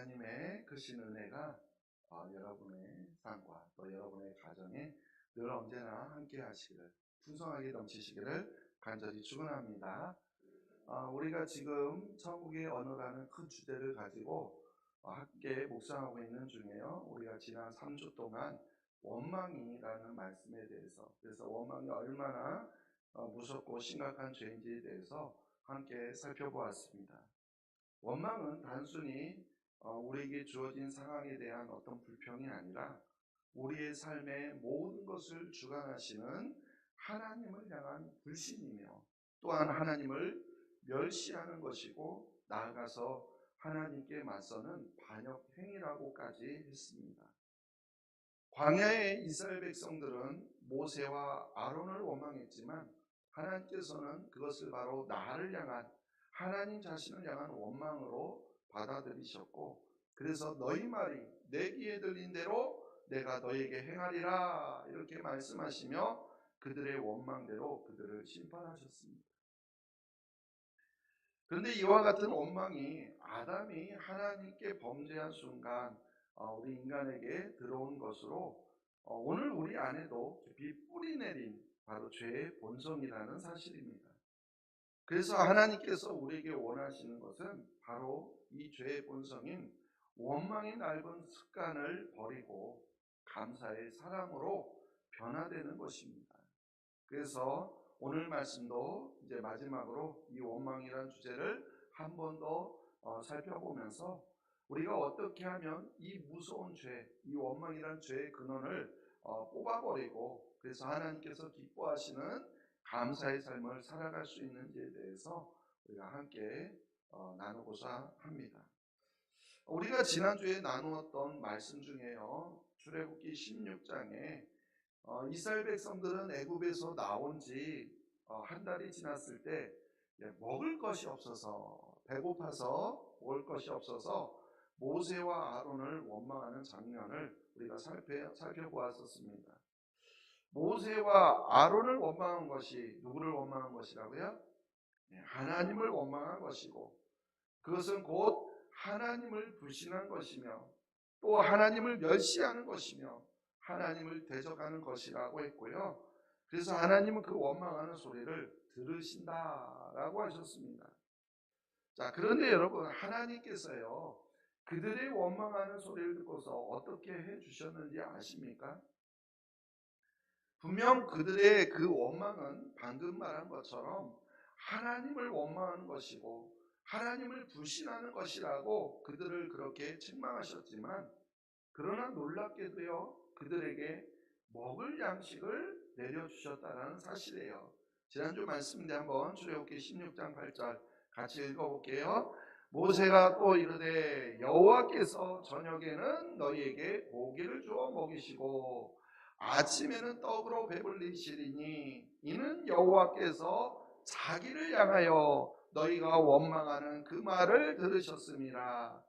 하나님의 크신 은혜가 여러분의 삶과 또 여러분의 가정에 늘 언제나 함께 하시기를, 풍성하게 넘치시기를 간절히 축원합니다. 우리가 지금 천국의 언어라는 큰 주제를 가지고 함께 묵상하고 있는 중에요. 우리가 지난 3주 동안 원망이라는 말씀에 대해서, 그래서 원망이 얼마나 무섭고 심각한 죄인지에 대해서 함께 살펴보았습니다. 원망은 단순히 우리에게 주어진 상황에 대한 어떤 불평이 아니라 우리의 삶의 모든 것을 주관하시는 하나님을 향한 불신이며, 또한 하나님을 멸시하는 것이고, 나아가서 하나님께 맞서는 반역 행위라고까지 했습니다. 광야의 이스라엘 백성들은 모세와 아론을 원망했지만 하나님께서는 그것을 바로 나를 향한, 하나님 자신을 향한 원망으로 받아들이셨고, 그래서 너희 말이 내 귀에 들린 대로 내가 너에게 행하리라 이렇게 말씀하시며 그들의 원망대로 그들을 심판하셨습니다. 그런데 이와 같은 원망이 아담이 하나님께 범죄한 순간 우리 인간에게 들어온 것으로 오늘 우리 안에도 깊이 뿌리 내린 바로 죄의 본성이라는 사실입니다. 그래서 하나님께서 우리에게 원하시는 것은 바로 이 죄의 본성인 원망의 낡은 습관을 버리고 감사의 사랑으로 변화되는 것입니다. 그래서 오늘 말씀도 이제 마지막으로 이 원망이라는 주제를 한 번 더 살펴보면서 우리가 어떻게 하면 이 무서운 죄, 이 원망이라는 죄의 근원을 뽑아버리고, 그래서 하나님께서 기뻐하시는 감사의 삶을 살아갈 수 있는지에 대해서 우리가 함께 나누고자 합니다. 우리가 지난주에 나누었던 말씀 중에요, 출애굽기 16장에 이스라엘 백성들은 애굽에서 나온 지 한 달이 지났을 때 먹을 것이 없어서, 배고파서 먹을 것이 없어서 모세와 아론을 원망하는 장면을 우리가 살펴보았었습니다. 모세와 아론을 원망한 것이 누구를 원망한 것이라고요? 하나님을 원망한 것이고, 그것은 곧 하나님을 불신한 것이며 또 하나님을 멸시하는 것이며 하나님을 대적하는 것이라고 했고요. 그래서 하나님은 그 원망하는 소리를 들으신다라고 하셨습니다. 자, 그런데 여러분, 하나님께서요, 그들의 원망하는 소리를 듣고서 어떻게 해주셨는지 아십니까? 분명 그들의 그 원망은 방금 말한 것처럼 하나님을 원망하는 것이고 하나님을 불신하는 것이라고 그들을 그렇게 책망하셨지만, 그러나 놀랍게도요, 그들에게 먹을 양식을 내려주셨다는 사실이에요. 지난주 말씀인데 한번 출애굽기 16장 8절 같이 읽어볼게요. 모세가 또 이르되 여호와께서 저녁에는 너희에게 고기를 주어 먹이시고 아침에는 떡으로 배불리시리니 이는 여호와께서 자기를 향하여 너희가 원망하는 그 말을 들으셨음이라.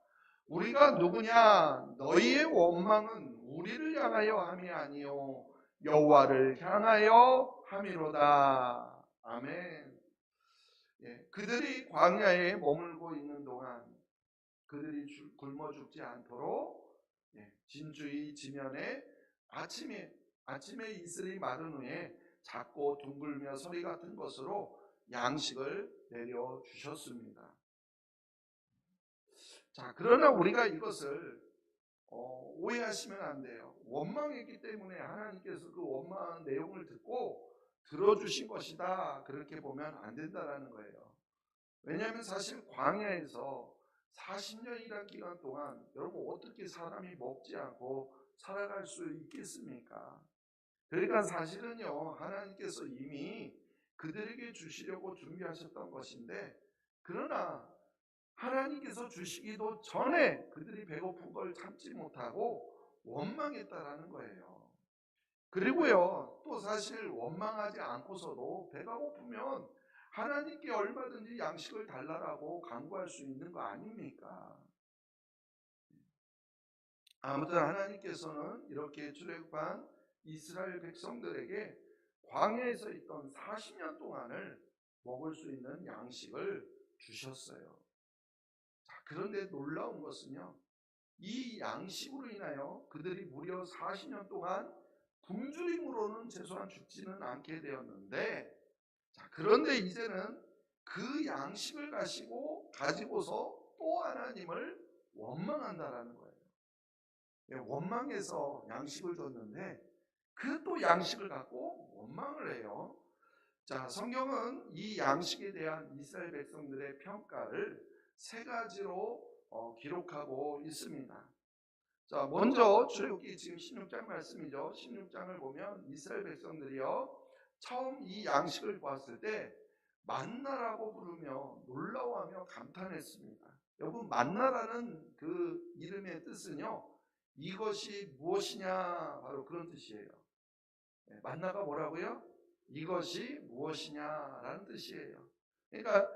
우리가 누구냐? 너희의 원망은 우리를 향하여 함이 아니요 여호와를 향하여 함이로다. 아멘. 그들이 광야에 머물고 있는 동안 그들이 굶어 죽지 않도록 진주의 지면에 아침에 이슬이 마른 후에 작고 둥글며 서리 같은 것으로 양식을 내려 주셨습니다. 자, 그러나 우리가 이것을 오해하시면 안 돼요. 원망했기 때문에 하나님께서 그 원망한 내용을 듣고 들어주신 것이다, 그렇게 보면 안 된다라는 거예요. 왜냐하면 사실 광야에서 40년이라는 기간 동안 여러분 어떻게 사람이 먹지 않고 살아갈 수 있겠습니까? 그러니까 사실은요, 하나님께서 이미 그들에게 주시려고 준비하셨던 것인데, 그러나 하나님께서 주시기도 전에 그들이 배고픈 걸 참지 못하고 원망했다라는 거예요. 그리고요, 또 사실 원망하지 않고서도 배가 고프면 하나님께 얼마든지 양식을 달라고 간구할 수 있는 거 아닙니까? 아무튼 하나님께서는 이렇게 출애굽한 이스라엘 백성들에게 광야에서 있던 40년 동안을 먹을 수 있는 양식을 주셨어요. 자, 그런데 놀라운 것은요, 이 양식으로 인하여 그들이 무려 40년 동안 굶주림으로는 최소한 죽지는 않게 되었는데, 자, 그런데 이제는 그 양식을 가지고서 또 하나님을 원망한다라는 거예요. 원망해서 양식을 줬는데 그 또 양식을 갖고 원망을 해요. 자, 성경은 이 양식에 대한 이스라엘 백성들의 평가를 세 가지로 기록하고 있습니다. 자, 먼저 출애굽기 지금 16장 말씀이죠. 16장을 보면 이스라엘 백성들이요, 처음 이 양식을 보았을 때 만나라고 부르며 놀라워하며 감탄했습니다. 여러분, 만나라는 그 이름의 뜻은요, 이것이 무엇이냐, 바로 그런 뜻이에요. 만나가 뭐라고요? 이것이 무엇이냐라는 뜻이에요. 그러니까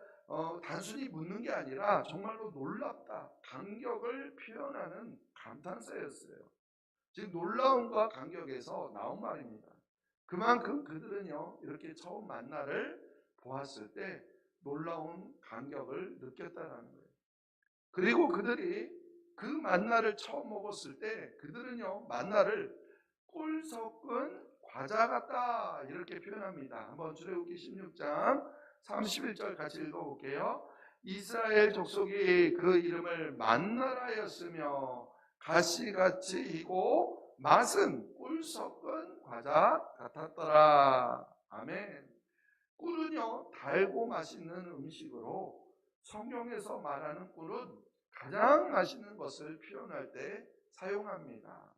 단순히 묻는 게 아니라 정말로 놀랍다, 감격을 표현하는 감탄사였어요. 즉 놀라움과 감격에서 나온 말입니다. 그만큼 그들은요, 이렇게 처음 만나를 보았을 때 놀라운 감격을 느꼈다는 거예요. 그리고 그들이 그 만나를 처음 먹었을 때 그들은요, 만나를 꿀 섞은 과자 같다, 이렇게 표현합니다. 한번 출애굽기 16장 31절 같이 읽어볼게요. 이스라엘 족속이 그 이름을 만나라였으며 가시같이 익고 맛은 꿀 섞은 과자 같았더라. 아멘. 꿀은요, 달고 맛있는 음식으로, 성경에서 말하는 꿀은 가장 맛있는 것을 표현할 때 사용합니다.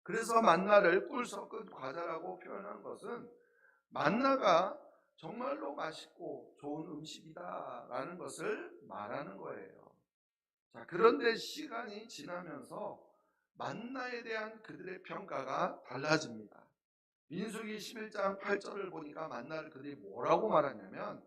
그래서 만나를 꿀 섞은 과자라고 표현한 것은 만나가 정말로 맛있고 좋은 음식이다라는 것을 말하는 거예요. 자, 그런데 시간이 지나면서 만나에 대한 그들의 평가가 달라집니다. 민수기 11장 8절을 보니까 만나를 그들이 뭐라고 말하냐면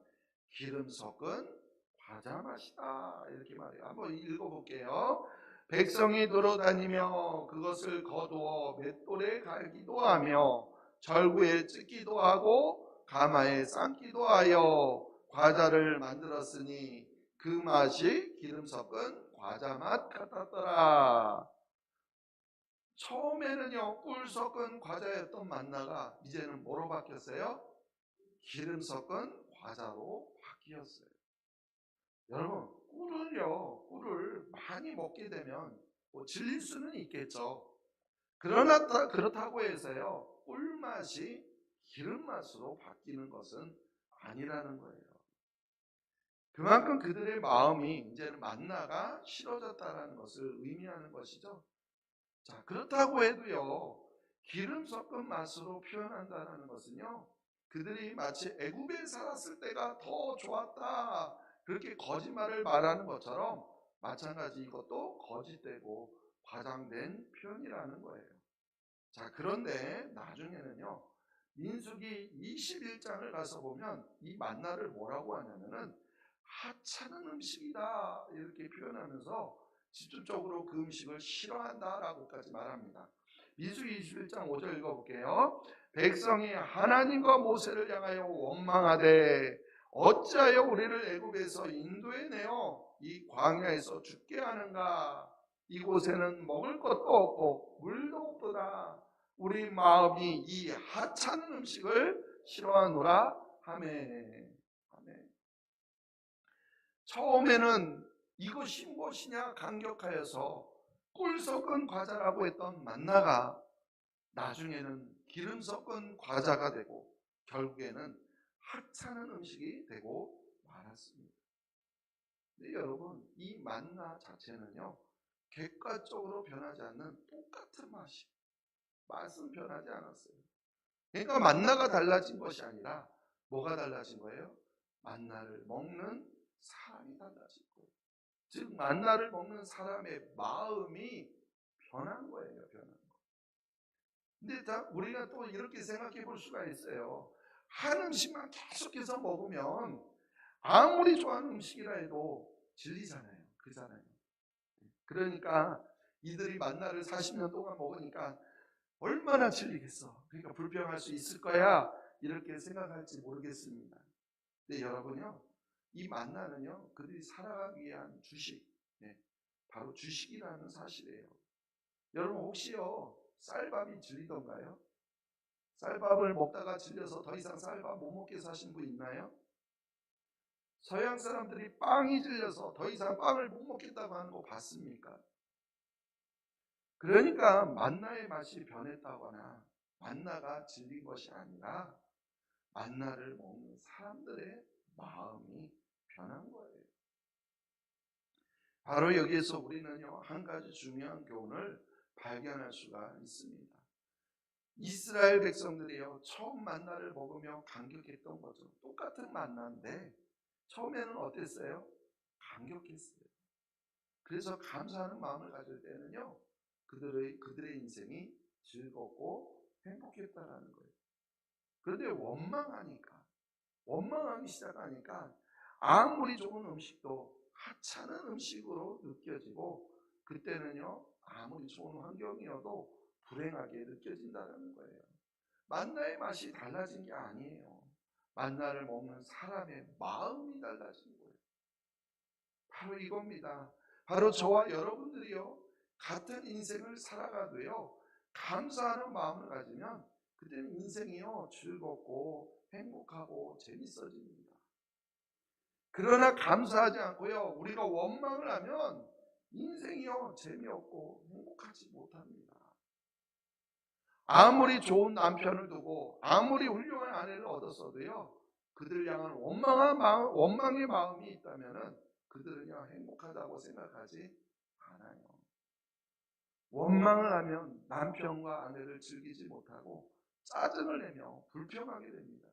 기름 섞은 과자 맛이다, 이렇게 말해요. 한번 읽어볼게요. 백성이 돌아다니며 그것을 거두어 맷돌에 갈기도 하며 절구에 찢기도 하고 가마에 삶기도 하여 과자를 만들었으니 그 맛이 기름 섞은 과자 맛 같았더라. 처음에는요, 꿀 섞은 과자였던 만나가 이제는 뭐로 바뀌었어요? 기름 섞은 과자로 바뀌었어요. 여러분, 꿀을 많이 먹게 되면 질릴 수는 있겠죠. 그러나 그렇다고 해서요, 꿀맛이 기름맛으로 바뀌는 것은 아니라는 거예요. 그만큼 그들의 마음이 이제는 만나가 싫어졌다는 것을 의미하는 것이죠. 자, 그렇다고 해도요, 기름 섞은 맛으로 표현한다는 것은요, 그들이 마치 애굽에 살았을 때가 더 좋았다, 그렇게 거짓말을 말하는 것처럼 마찬가지 이것도 거짓되고 과장된 표현이라는 거예요. 자, 그런데 나중에는요, 민수기 21장을 가서 보면 이 만나를 뭐라고 하냐면은 하찮은 음식이다, 이렇게 표현하면서 직접적으로 그 음식을 싫어한다라고까지 말합니다. 민수기 21장 5절 읽어볼게요. 백성이 하나님과 모세를 향하여 원망하되 어찌하여 우리를 애굽에서 인도해내어 이 광야에서 죽게 하는가? 이곳에는 먹을 것도 없고 물도 없도다. 우리 마음이 이 하찮은 음식을 싫어하노라 하매. 처음에는 이것이 무엇이냐 감격하여서 꿀 섞은 과자라고 했던 만나가 나중에는 기름 섞은 과자가 되고 결국에는 하찮은 음식이 되고 말았습니다. 근데 여러분, 이 만나 자체는요, 객관적으로 변하지 않는 똑같은 맛은 변하지 않았어요. 그러니까 만나가 달라진 것이 아니라 뭐가 달라진 거예요? 만나를 먹는 사람이 달라진 거예요. 즉 만나를 먹는 사람의 마음이 변한 거예요. 변한 거. 근데 우리가 또 이렇게 생각해 볼 수가 있어요. 한 음식만 계속해서 먹으면 아무리 좋아하는 음식이라 해도 질리잖아요. 그잖아요. 그러니까 이들이 만나를 40년 동안 먹으니까 얼마나 질리겠어. 그러니까 불평할 수 있을 거야, 이렇게 생각할지 모르겠습니다. 근데 여러분요, 이 만나는요, 그들이 살아가기 위한 주식, 바로 주식이라는 사실이에요. 여러분 혹시요 쌀밥이 질리던가요? 쌀밥을 먹다가 질려서 더 이상 쌀밥 못 먹게 사신 분 있나요? 서양 사람들이 빵이 질려서 더 이상 빵을 못 먹겠다고 하는 거 봤습니까? 그러니까 만나의 맛이 변했다거나 만나가 질린 것이 아니라 만나를 먹는 사람들의 마음이 변한 거예요. 바로 여기에서 우리는요 한 가지 중요한 교훈을 발견할 수가 있습니다. 이스라엘 백성들이요 처음 만나를 먹으며 감격했던 거죠. 똑같은 만나인데 처음에는 어땠어요? 감격했어요. 그래서 감사하는 마음을 가질 때는요 그들의 인생이 즐겁고 행복했다라는 거예요. 그런데 원망하기 시작하니까 아무리 좋은 음식도 하찮은 음식으로 느껴지고 그때는요 아무리 좋은 환경이어도 불행하게 느껴진다는 거예요. 만나의 맛이 달라진 게 아니에요. 만나를 먹는 사람의 마음이 달라진 거예요. 바로 이겁니다. 바로 저와 여러분들이요 같은 인생을 살아가도요 감사하는 마음을 가지면 그때는 인생이요 즐겁고 행복하고 재밌어집니다. 그러나 감사하지 않고요 우리가 원망을 하면 인생이요 재미없고 행복하지 못합니다. 아무리 좋은 남편을 두고 아무리 훌륭한 아내를 얻었어도요 그들 향한 원망의 마음이 있다면 그들은요 행복하다고 생각하지 않아요. 원망을 하면 남편과 아내를 즐기지 못하고 짜증을 내며 불평하게 됩니다.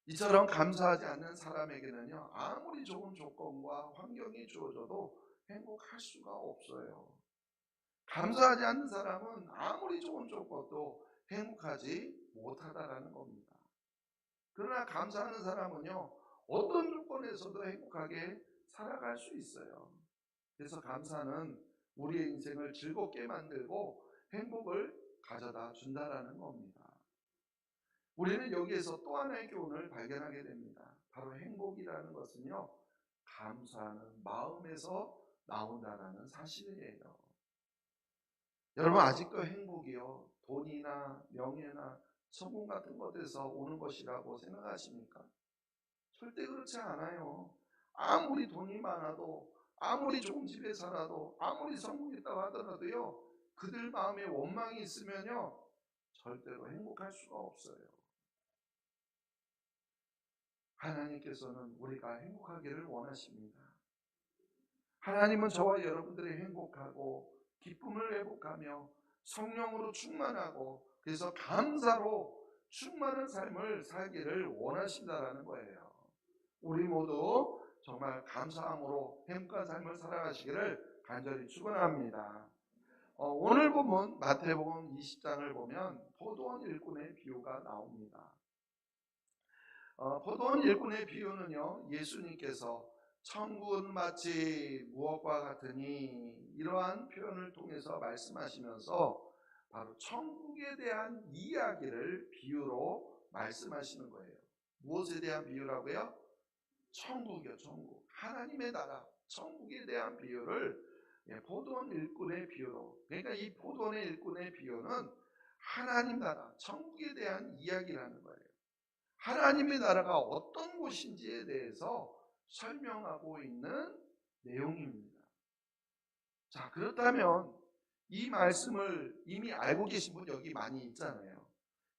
이처럼 감사하지 않는 사람에게는요 아무리 좋은 조건과 환경이 주어져도 행복할 수가 없어요. 감사하지 않는 사람은 아무리 좋은 조건도 행복하지 못하다라는 겁니다. 그러나 감사하는 사람은요 어떤 조건에서도 행복하게 살아갈 수 있어요. 그래서 감사는 우리의 인생을 즐겁게 만들고 행복을 가져다 준다라는 겁니다. 우리는 여기에서 또 하나의 교훈을 발견하게 됩니다. 바로 행복이라는 것은요 감사하는 마음에서 나온다라는 사실이에요. 여러분 아직도 행복이요 돈이나 명예나 성공 같은 것에서 오는 것이라고 생각하십니까? 절대 그렇지 않아요. 아무리 돈이 많아도 아무리 좋은 집에 살아도 아무리 성공했다고 하더라도요 그들 마음에 원망이 있으면요 절대로 행복할 수가 없어요. 하나님께서는 우리가 행복하기를 원하십니다. 하나님은 저와 여러분들이 행복하고 기쁨을 회복하며 성령으로 충만하고 그래서 감사로 충만한 삶을 살기를 원하신다라는 거예요. 우리 모두 정말 감사함으로 행복한 삶을 살아가시기를 간절히 축원합니다. 오늘 본문 마태복음 20장을 보면 포도원 일꾼의 비유가 나옵니다. 포도원 일꾼의 비유는요 예수님께서 천국은 마치 무엇과 같으니 이러한 표현을 통해서 말씀하시면서 바로 천국에 대한 이야기를 비유로 말씀하시는 거예요. 무엇에 대한 비유라고요? 천국이요, 천국. 하나님의 나라, 천국에 대한 비유를 포도원 일꾼의 비유로. 그러니까 이 포도원의 일꾼의 비유는 하나님 나라, 천국에 대한 이야기라는 거예요. 하나님의 나라가 어떤 곳인지에 대해서 설명하고 있는 내용입니다. 자, 그렇다면 이 말씀을 이미 알고 계신 분 여기 많이 있잖아요.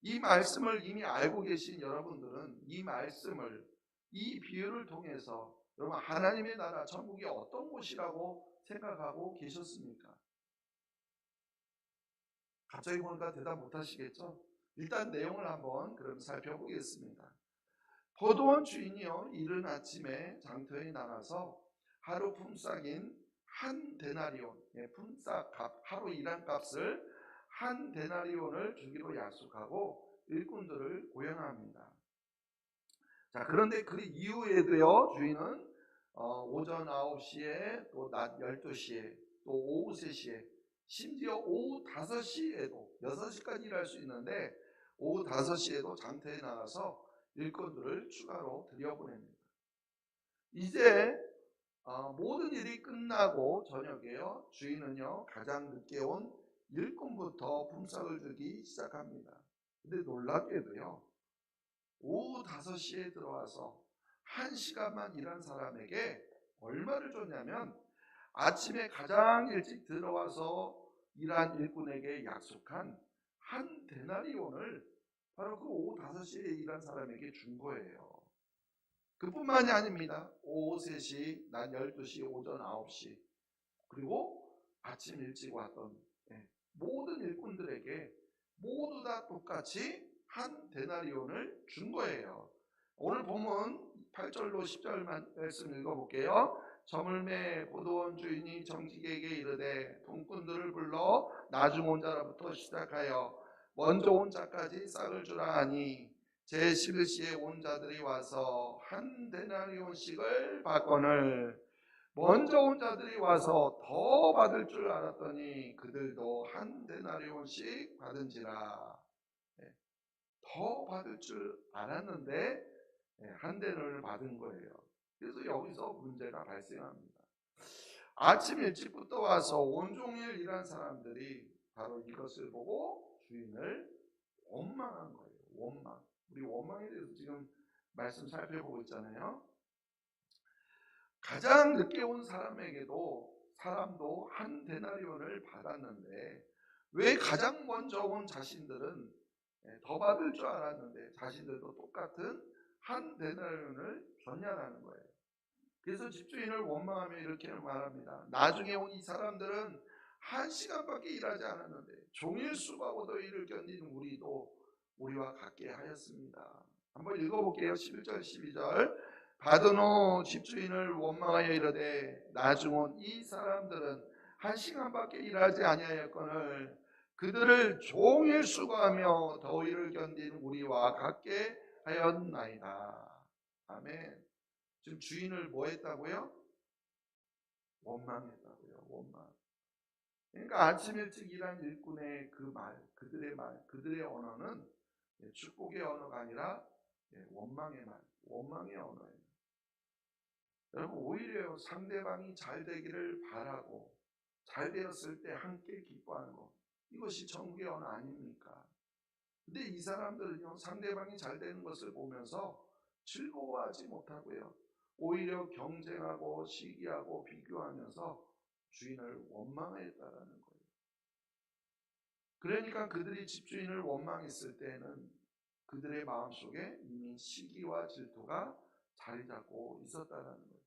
이 말씀을 이미 알고 계신 여러분들은 이 말씀을 이 비유를 통해서 여러분 하나님의 나라 천국이 어떤 곳이라고 생각하고 계셨습니까? 갑자기 보니까 대답 못 하시겠죠? 일단 내용을 한번 그럼 살펴보겠습니다. 포도원 주인이요 이른 아침에 장터에 나가서 하루 품삯인 한 데나리온, 품삯 값, 하루 일한 값을 한 데나리온을 주기로 약속하고 일꾼들을 고용합니다. 자, 그런데 그 이후에도요 주인은 오전 9시에 또 낮 12시에 또 오후 3시에 심지어 오후 5시에도 6시까지 일할 수 있는데 오후 5시에도 장터에 나가서 일꾼들을 추가로 들여보냅니다. 이제 모든 일이 끝나고 저녁에요. 주인은요 가장 늦게 온 일꾼부터 품삯을 주기 시작합니다. 근데 놀랍게도요 오후 5시에 들어와서 1시간만 일한 사람에게 얼마를 줬냐면 아침에 가장 일찍 들어와서 일한 일꾼에게 약속한 한 데나리온을 바로 그 오후 5시에 일한 사람에게 준 거예요. 그뿐만이 아닙니다. 오후 3시, 낮 12시, 오전 9시 그리고 아침 일찍 왔던 모든 일꾼들에게 모두 다 똑같이 한 데나리온을 준 거예요. 오늘 본문 8절로 10절 말씀 읽어볼게요. 저물매 포도원 주인이 정직에게 이르되 돈꾼들을 불러 나중 온 자로부터 시작하여 먼저 온 자까지 싹을 주라 하니 제11시에 온 자들이 와서 한 데나리온씩을 받거늘 먼저 온 자들이 와서 더 받을 줄 알았더니 그들도 한 데나리온씩 받은지라. 더 받을 줄 알았는데 한 데나리온을 받은 거예요. 그래서 여기서 문제가 발생합니다. 아침 일찍부터 와서 온종일 일한 사람들이 바로 이것을 보고 주인을 원망한 거예요. 원망. 우리 원망에 대해서 지금 말씀 살펴보고 있잖아요. 가장 늦게 온 사람도 한 데나리온을 받았는데 왜 가장 먼저 온 자신들은 더 받을 줄 알았는데 자신들도 똑같은 한 데나리온을 줬냐라는 거예요. 그래서 집주인을 원망하며 이렇게 말합니다. 나중에 온 이 사람들은 1시간밖에 일하지 않았는데 종일 수고하고도 일을 견디는 우리와 같게 하였습니다. 한번 읽어볼게요. 11절 12절 받은 후 집주인을 원망하여 이르되 나중 온 이 사람들은 1시간밖에 일하지 아니하였거늘 그들을 종일 수고하며 더위를 견딘 우리와 같게 하였나이다. 아멘. 지금 주인을 뭐 했다고요? 원망했다고요. 원망. 그러니까 아침 일찍 일한 일꾼의 그 말, 그들의 언어는 축복의 언어가 아니라 원망의 말, 원망의 언어예요. 여러분 오히려 상대방이 잘 되기를 바라고 잘 되었을 때 함께 기뻐하는 것, 이것이 천국의 언어 아닙니까? 근데 이 사람들은요 상대방이 잘 되는 것을 보면서 즐거워하지 못하고요 오히려 경쟁하고 시기하고 비교하면서 주인을 원망했다라는 거예요. 그러니까 그들이 집주인을 원망했을 때에는 그들의 마음속에 이미 시기와 질투가 자리 잡고 있었다라는 거예요.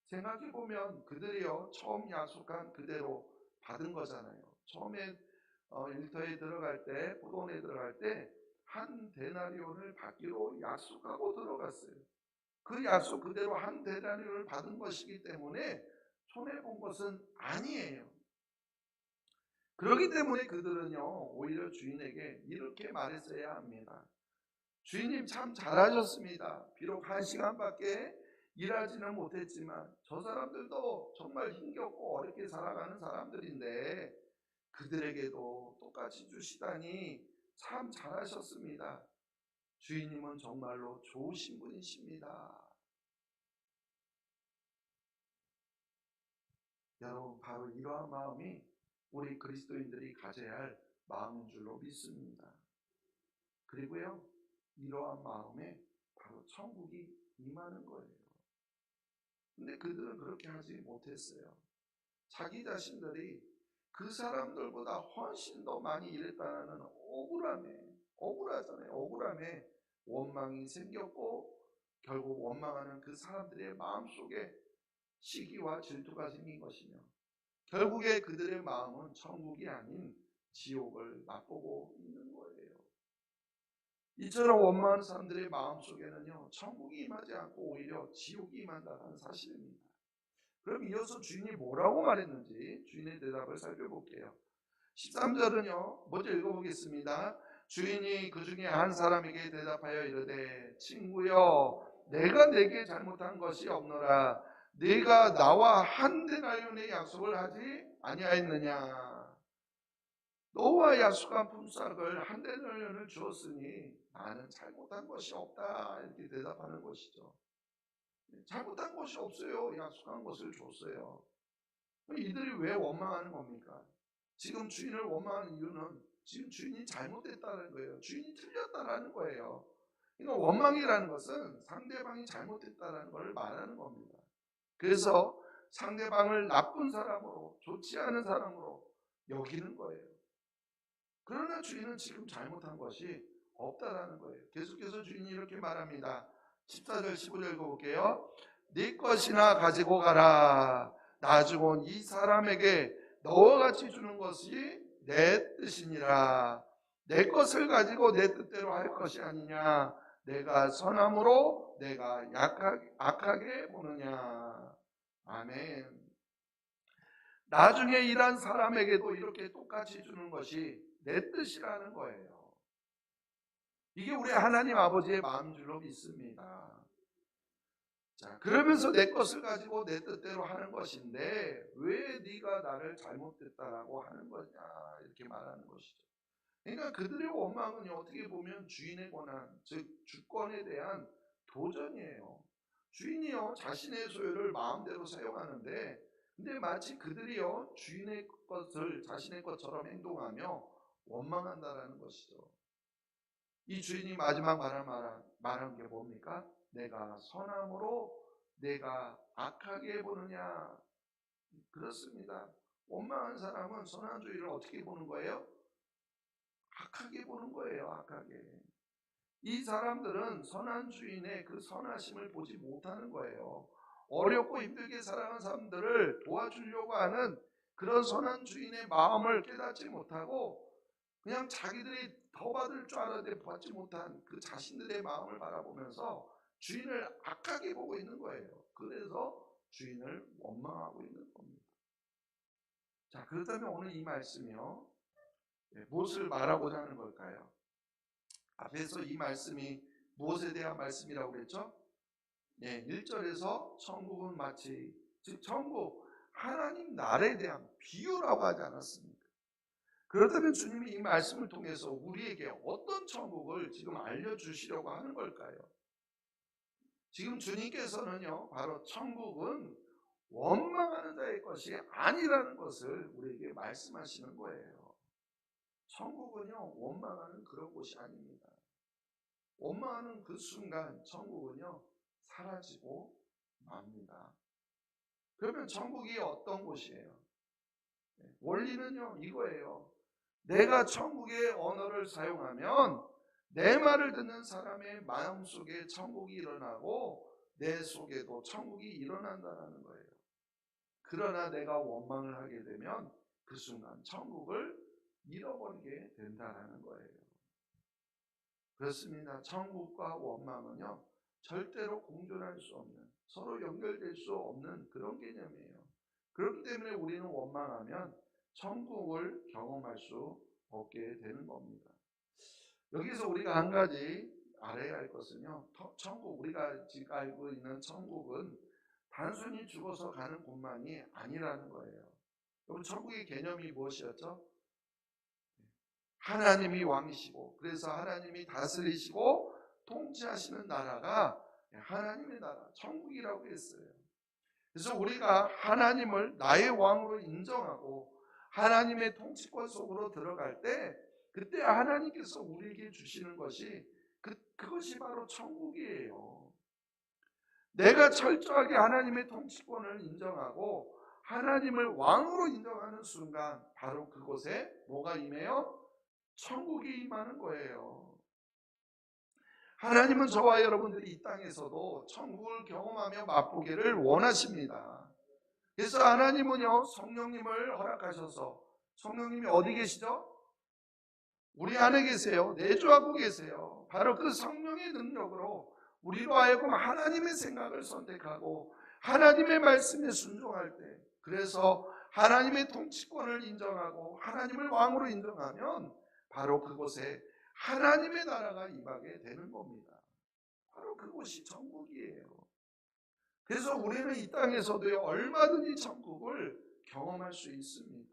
생각해보면 그들이요 처음 약속한 그대로 받은 거잖아요. 처음에 일터에 들어갈 때, 포도원에 들어갈 때 한 데나리온을 받기로 약속하고 들어갔어요. 그 약속 그대로 한 데나리온을 받은 것이기 때문에 손해본 것은 아니에요. 그렇기 때문에 그들은요 오히려 주인에게 이렇게 말했어야 합니다. 주인님 참 잘하셨습니다. 비록 1시간밖에 일하지는 못했지만 저 사람들도 정말 힘겹고 어렵게 살아가는 사람들인데 그들에게도 똑같이 주시다니 참 잘하셨습니다. 주인님은 정말로 좋으신 분이십니다. 여러분 바로 이러한 마음이 우리 그리스도인들이 가져야 할 마음인 줄로 믿습니다. 그리고요 이러한 마음에 바로 천국이 임하는 거예요. 근데 그들은 그렇게 하지 못했어요. 자기 자신들이 그 사람들보다 훨씬 더 많이 일했다는 억울함에 원망이 생겼고 결국 원망하는 그 사람들의 마음속에 시기와 질투가 생긴 것이며 결국에 그들의 마음은 천국이 아닌 지옥을 맛보고 있는 거예요. 이처럼 원망하는 사람들의 마음속에는요 천국이 임하지 않고 오히려 지옥이 임한다는 사실입니다. 그럼 이어서 주인이 뭐라고 말했는지 주인의 대답을 살펴볼게요. 13절은요 먼저 읽어보겠습니다. 주인이 그 중에 한 사람에게 대답하여 이르되 친구여 내가 내게 잘못한 것이 없노라. 네가 나와 한 데나리온의 약속을 하지 아니하였느냐. 너와 약속한 품삯을 한 데나리온을 주었으니 나는 잘못한 것이 없다. 이렇게 대답하는 것이죠. 잘못한 것이 없어요. 약속한 것을 줬어요. 이들이 왜 원망하는 겁니까? 지금 주인을 원망하는 이유는 지금 주인이 잘못했다는 거예요. 주인이 틀렸다라는 거예요. 그러니까 원망이라는 것은 상대방이 잘못했다는 걸 말하는 겁니다. 그래서 상대방을 나쁜 사람으로, 좋지 않은 사람으로 여기는 거예요. 그러나 주인은 지금 잘못한 것이 없다라는 거예요. 계속해서 주인이 이렇게 말합니다. 14절 15절 읽어볼게요. 네 것이나 가지고 가라. 나중에 이 사람에게 너와 같이 주는 것이 내 뜻이니라. 내 것을 가지고 내 뜻대로 할 것이 아니냐. 내가 선함으로 내가 악하게 보느냐. 아멘. 나중에 일한 사람에게도 이렇게 똑같이 주는 것이 내 뜻이라는 거예요. 이게 우리 하나님 아버지의 마음인 줄로 믿습니다. 자, 그러면서 내 것을 가지고 내 뜻대로 하는 것인데 왜 네가 나를 잘못됐다라고 하는 거냐 이렇게 말하는 것이죠. 그러니까 그들의 원망은 어떻게 보면 주인의 권한, 즉 주권에 대한 도전이에요. 주인이요 자신의 소유를 마음대로 사용하는데 근데 마치 그들이요 주인의 것을 자신의 것처럼 행동하며 원망한다라는 것이죠. 이 주인이 마지막 말한 게 뭡니까? 내가 선함으로 내가 악하게 보느냐. 그렇습니다. 원망한 사람은 선한 주인을 어떻게 보는 거예요? 악하게 보는 거예요. 악하게. 이 사람들은 선한 주인의 그 선하심을 보지 못하는 거예요. 어렵고 힘들게 살아가는 사람들을 도와주려고 하는 그런 선한 주인의 마음을 깨닫지 못하고 그냥 자기들이 더 받을 줄 알았는데 받지 못한 그 자신들의 마음을 바라보면서 주인을 악하게 보고 있는 거예요. 그래서 주인을 원망하고 있는 겁니다. 자, 그렇다면 오늘 이 말씀이요 무엇을 말하고자 하는 걸까요? 앞에서 이 말씀이 무엇에 대한 말씀이라고 그랬죠? 1절에서 천국은 마치 즉 천국 하나님 나라에 대한 비유라고 하지 않았습니까? 그렇다면 주님이 이 말씀을 통해서 우리에게 어떤 천국을 지금 알려주시려고 하는 걸까요? 지금 주님께서는요 바로 천국은 원망하는 자의 것이 아니라는 것을 우리에게 말씀하시는 거예요. 천국은요 원망하는 그런 곳이 아닙니다. 원망하는 그 순간 천국은요 사라지고 맙니다. 그러면 천국이 어떤 곳이에요? 원리는요 이거예요. 내가 천국의 언어를 사용하면 내 말을 듣는 사람의 마음속에 천국이 일어나고 내 속에도 천국이 일어난다는 거예요. 그러나 내가 원망을 하게 되면 그 순간 천국을 잃어버리게 된다는 거예요. 그렇습니다. 천국과 원망은요 절대로 공존할 수 없는, 서로 연결될 수 없는 그런 개념이에요. 그렇기 때문에 우리는 원망하면 천국을 경험할 수 없게 되는 겁니다. 여기서 우리가 한 가지 알아야 할 것은요 천국, 우리가 지금 알고 있는 천국은 단순히 죽어서 가는 곳만이 아니라는 거예요. 여러분 천국의 개념이 무엇이었죠? 하나님이 왕이시고 그래서 하나님이 다스리시고 통치하시는 나라가 하나님의 나라, 천국이라고 했어요. 그래서 우리가 하나님을 나의 왕으로 인정하고 하나님의 통치권 속으로 들어갈 때 그때 하나님께서 우리에게 주시는 것이 그것이 바로 천국이에요. 내가 철저하게 하나님의 통치권을 인정하고 하나님을 왕으로 인정하는 순간 바로 그곳에 뭐가 임해요? 천국이 임하는 거예요. 하나님은 저와 여러분들이 이 땅에서도 천국을 경험하며 맛보기를 원하십니다. 그래서 하나님은요 성령님을 허락하셔서, 성령님이 어디 계시죠? 우리 안에 계세요. 내주하고 계세요. 바로 그 성령의 능력으로 우리로 하여금 하나님의 생각을 선택하고 하나님의 말씀에 순종할 때, 그래서 하나님의 통치권을 인정하고 하나님을 왕으로 인정하면 바로 그곳에 하나님의 나라가 임하게 되는 겁니다. 바로 그곳이 천국이에요. 그래서 우리는 이 땅에서도 얼마든지 천국을 경험할 수 있습니다.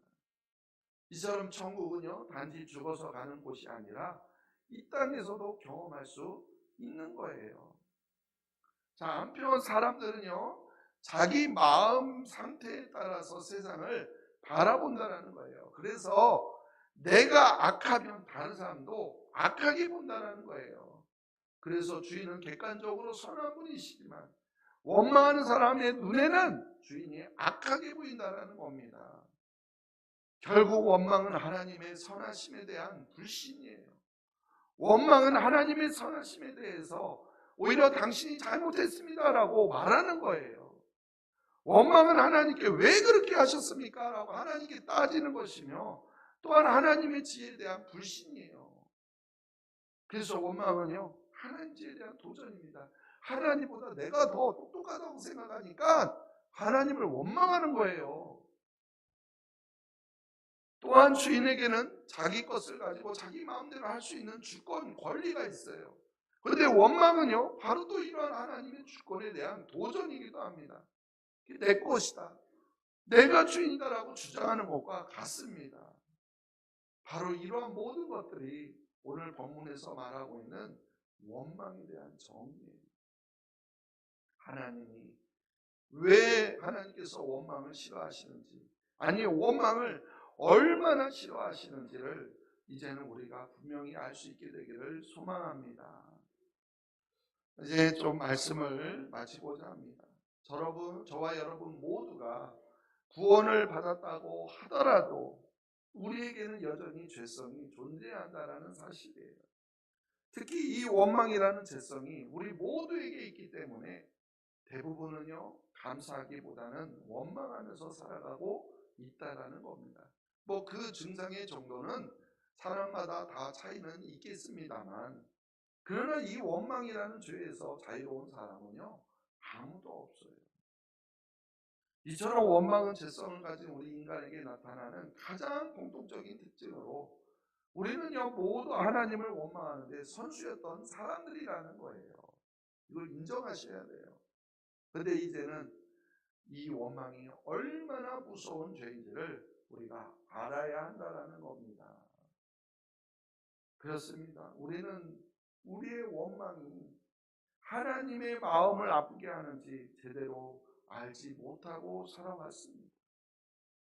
이처럼 천국은요 단지 죽어서 가는 곳이 아니라 이 땅에서도 경험할 수 있는 거예요. 자, 한편 사람들은요, 자기 마음 상태에 따라서 세상을 바라본다라는 거예요. 그래서 내가 악하면 다른 사람도 악하게 본다라는 거예요. 그래서 주인은 객관적으로 선한 분이시지만 원망하는 사람의 눈에는 주인이 악하게 보인다라는 겁니다. 결국 원망은 하나님의 선하심에 대한 불신이에요. 원망은 하나님의 선하심에 대해서 오히려 당신이 잘못했습니다라고 말하는 거예요. 원망은 하나님께 왜 그렇게 하셨습니까? 라고 하나님께 따지는 것이며, 또한 하나님의 지혜에 대한 불신이에요. 그래서 원망은요, 하나님 지혜에 대한 도전입니다. 하나님보다 내가 더 똑똑하다고 생각하니까 하나님을 원망하는 거예요. 또한 주인에게는 자기 것을 가지고 자기 마음대로 할 수 있는 주권, 권리가 있어요. 그런데 원망은요, 바로 또 이러한 하나님의 주권에 대한 도전이기도 합니다. 내 것이다, 내가 주인이다라고 주장하는 것과 같습니다. 바로 이러한 모든 것들이 오늘 본문에서 말하고 있는 원망에 대한 정의예요. 하나님이 왜 하나님께서 원망을 싫어하시는지, 아니 원망을 얼마나 싫어하시는지를 이제는 우리가 분명히 알 수 있게 되기를 소망합니다. 이제 좀 말씀을 마치고자 합니다. 저와 여러분 모두가 구원을 받았다고 하더라도 우리에게는 여전히 죄성이 존재한다라는 사실이에요. 특히 이 원망이라는 죄성이 우리 모두에게 있기 때문에 대부분은요, 감사하기보다는 원망하면서 살아가고 있다라는 겁니다. 뭐 그 증상의 정도는 사람마다 다 차이는 있겠습니다만, 그러나 이 원망이라는 죄에서 자유로운 사람은요, 아무도 없어요. 이처럼 원망은 죄성을 가진 우리 인간에게 나타나는 가장 공통적인 특징으로 우리는요, 모두 하나님을 원망하는데 선수였던 사람들이라는 거예요. 이걸 인정하셔야 돼요. 그런데 이제는 이 원망이 얼마나 무서운 죄인지를 우리가 알아야 한다는 겁니다. 그렇습니다. 우리는 우리의 원망이 하나님의 마음을 아프게 하는지 제대로 알지 못하고 살아왔습니다.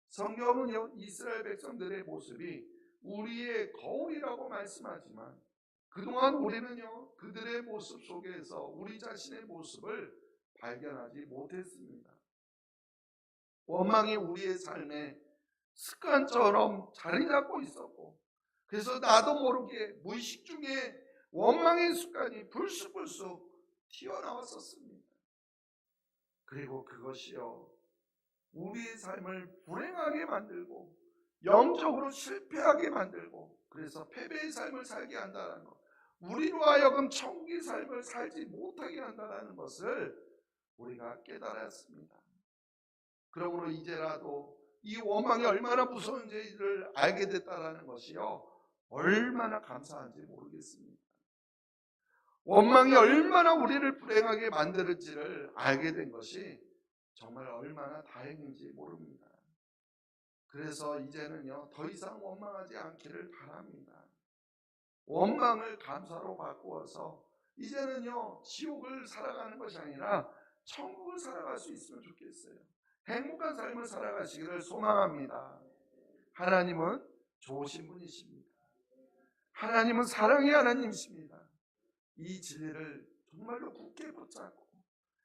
성경은요, 이스라엘 백성들의 모습이 우리의 거울이라고 말씀하지만 그동안 우리는요, 그들의 모습 속에서 우리 자신의 모습을 발견하지 못했습니다. 원망이 우리의 삶에 습관처럼 자리 잡고 있었고, 그래서 나도 모르게 무의식 중에 원망의 습관이 불쑥불쑥 튀어나왔었습니다. 그리고 그것이요, 우리의 삶을 불행하게 만들고 영적으로 실패하게 만들고, 그래서 패배의 삶을 살게 한다는 것, 우리로 하여금 천국의 삶을 살지 못하게 한다는 것을 우리가 깨달았습니다. 그러므로 이제라도 이 원망이 얼마나 무서운지를 알게 됐다는 것이요, 얼마나 감사한지 모르겠습니다. 원망이 얼마나 우리를 불행하게 만들지를 알게 된 것이 정말 얼마나 다행인지 모릅니다. 그래서 이제는요, 더 이상 원망하지 않기를 바랍니다. 원망을 감사로 바꾸어서 이제는요, 지옥을 살아가는 것이 아니라 천국을 살아갈 수 있으면 좋겠어요. 행복한 삶을 살아가시기를 소망합니다. 하나님은 좋으신 분이십니다. 하나님은 사랑의 하나님이십니다. 이 진리를 정말로 굳게 붙잡고,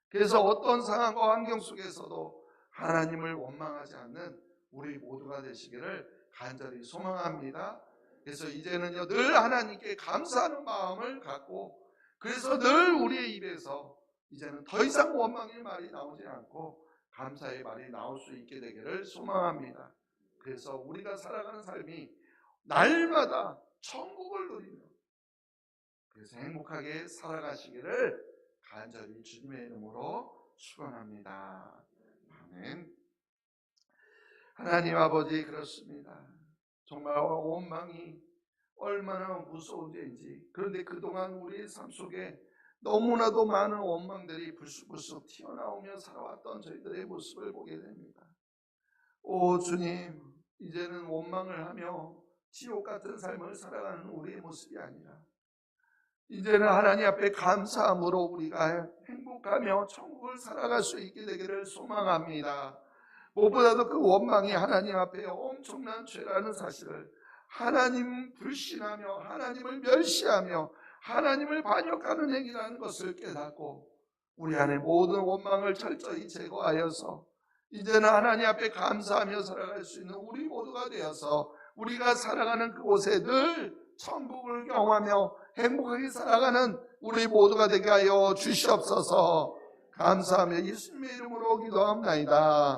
그래서 어떤 상황과 환경 속에서도 하나님을 원망하지 않는 우리 모두가 되시기를 간절히 소망합니다. 그래서 이제는요, 늘 하나님께 감사하는 마음을 갖고, 그래서 늘 우리의 입에서 이제는 더 이상 원망의 말이 나오지 않고 감사의 말이 나올 수 있게 되기를 소망합니다. 그래서 우리가 살아가는 삶이 날마다 천국을 누리며, 그래서 행복하게 살아가시기를 간절히 주님의 이름으로 축원합니다. 아멘. 하나님 아버지, 그렇습니다. 정말 원망이 얼마나 무서운 죄인지, 그런데 그동안 우리의 삶 속에 너무나도 많은 원망들이 불쑥불쑥 튀어나오며 살아왔던 저희들의 모습을 보게 됩니다. 오 주님, 이제는 원망을 하며 지옥 같은 삶을 살아가는 우리의 모습이 아니라 이제는 하나님 앞에 감사함으로 우리가 행복하며 천국을 살아갈 수 있게 되기를 소망합니다. 무엇보다도 그 원망이 하나님 앞에 엄청난 죄라는 사실을, 하나님 불신하며 하나님을 멸시하며 하나님을 반역하는 행위라는 것을 깨닫고 우리 안에 모든 원망을 철저히 제거하여서 이제는 하나님 앞에 감사하며 살아갈 수 있는 우리 모두가 되어서 우리가 살아가는 그곳에 늘 천국을 경험하며 행복하게 살아가는 우리 모두가 되게 하여 주시옵소서. 감사하며 예수님의 이름으로 기도합나이다.